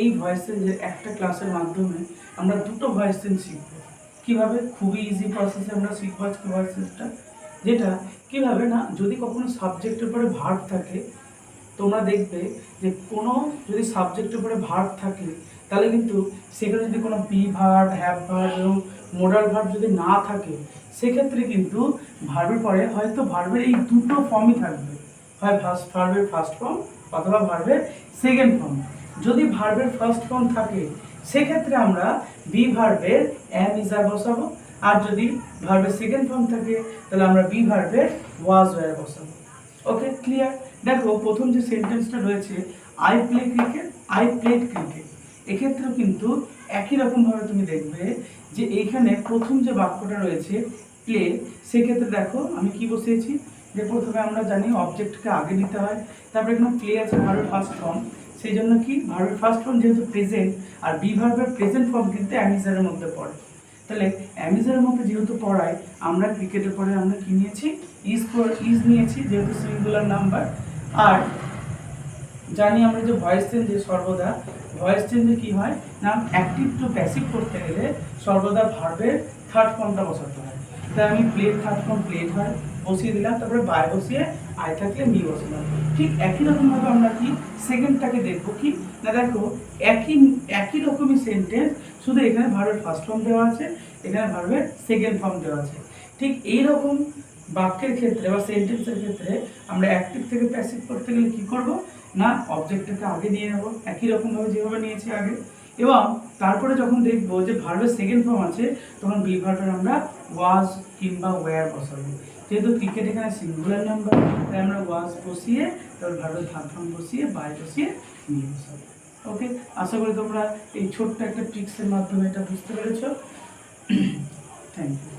এই ভয়েস চেঞ্জের একটা ক্লাসের মাধ্যমে আমরা দুটো ভয়েস চেঞ্জ শিখব। কীভাবে? খুবই ইজি প্রসেসে আমরা শিখব আজকে ভয়েস চেঞ্জটা। যেটা কীভাবে না, যদি কখনো সাবজেক্টের পরে ভার্ব থাকে, তোমরা দেখবে যে কোনো যদি সাবজেক্টের উপরে ভার্ব থাকে তাহলে কিন্তু সেখানে যদি কোনো বি ভার্ব, হ্যাভ ভার্ব এবং মোডাল ভার্ব যদি না থাকে, সেক্ষেত্রে কিন্তু ভার্বের পরে হয়তো ভার্বের এই দুটো ফর্মই থাকবে, হয় ভার্বের ফার্স্ট ফর্ম অথবা ভার্বের সেকেন্ড ফর্ম। যদি ভার্বের ফার্স্ট ফর্ম থাকে সেক্ষেত্রে আমরা বি ভার্বের এম ইজ আর বসাবো, আর যদি ভার্বের সেকেন্ড ফর্ম থাকে তাহলে আমরা বি ভার্বের ওয়াজ ওয়্যার বসাবো। ওকে, ক্লিয়ার? দেখো প্রথম যে সেন্টেন্সটা রয়েছে I play cricket, I played cricket, এক্ষেত্রেও কিন্তু একই রকমভাবে তুমি দেখবে যে এইখানে প্রথম যে বাক্যটা রয়েছে প্লে, সেক্ষেত্রে দেখো আমি কি বসিয়েছি, যে প্রথমে আমরা জানি অবজেক্টকে আগে নিতে হয়, তারপরে এখানে প্লে আছে ভার্বের ফার্স্ট ফর্ম, সেই জন্য কি ভার্বের ফার্স্ট ফর্ম যেহেতু প্রেজেন্ট, আর বি ভার্বের প্রেজেন্ট ফর্ম কিন্তু অ্যামিজারের মধ্যে পড়ে, তাহলে অ্যামিজারের মধ্যে যেহেতু পড়ায় আমরা ক্রিকেটের পরে আমরা কি নিয়েছি, ইজ নিয়েছি যেহেতু সিঙ্গুলার নাম্বার। আর জানি আমরা যে ভয়েস চেঞ্জে সর্বদা ভয়েস চেঞ্জে কি হয় না, অ্যাক্টিভ টু প্যাসিভ করতে গেলে সর্বদা ভার্বের থার্ড ফর্মটা বসাতে হয়। তাই আমি প্লেড থার্ড ফর্ম প্লেড হয় বসিয়ে দিলাম, তারপরে বাই বসিয়ে আই থাকলে মি বসিলাম। ঠিক একই রকমভাবে আমরা কি সেকেন্ডটাকে দেখবো কি না, দেখো একই রকমই সেন্টেন্স, শুধু এখানে ভার্বের ফার্স্ট ফর্ম দেওয়া আছে, এখানে ভার্বের সেকেন্ড ফর্ম দেওয়া আছে। ঠিক এইরকম বাক্যের ক্ষেত্রে বা সেন্টেন্সের ক্ষেত্রে আমরা অ্যাক্টিভ থেকে প্যাসিভ করতে গেলে কি করব না, অবজেক্টটাকে আগে নিয়ে নেব একই রকমভাবে যেভাবে নিয়েছি আগে, এবং তারপরে যখন দেখবো যে ভার্বের সেকেন্ড ফর্ম আছে তখন বি ভার্বের আমরা ওয়াজ কিংবা ওয়্যার বসাবো। যেহেতু ক্রিকেট এখানে সিঙ্গুলার নাম্বার, তাই আমরা ওয়াজ বসিয়ে তারপর ভার্বের থার্ড ফর্ম বসিয়ে বাই বসিয়ে নিয়ে বসাবো। ওকে, আশা করি তোমরা এই ছোট্ট একটা ট্রিক্সের মাধ্যমে এটা বুঝতে পেরেছো। Thank you.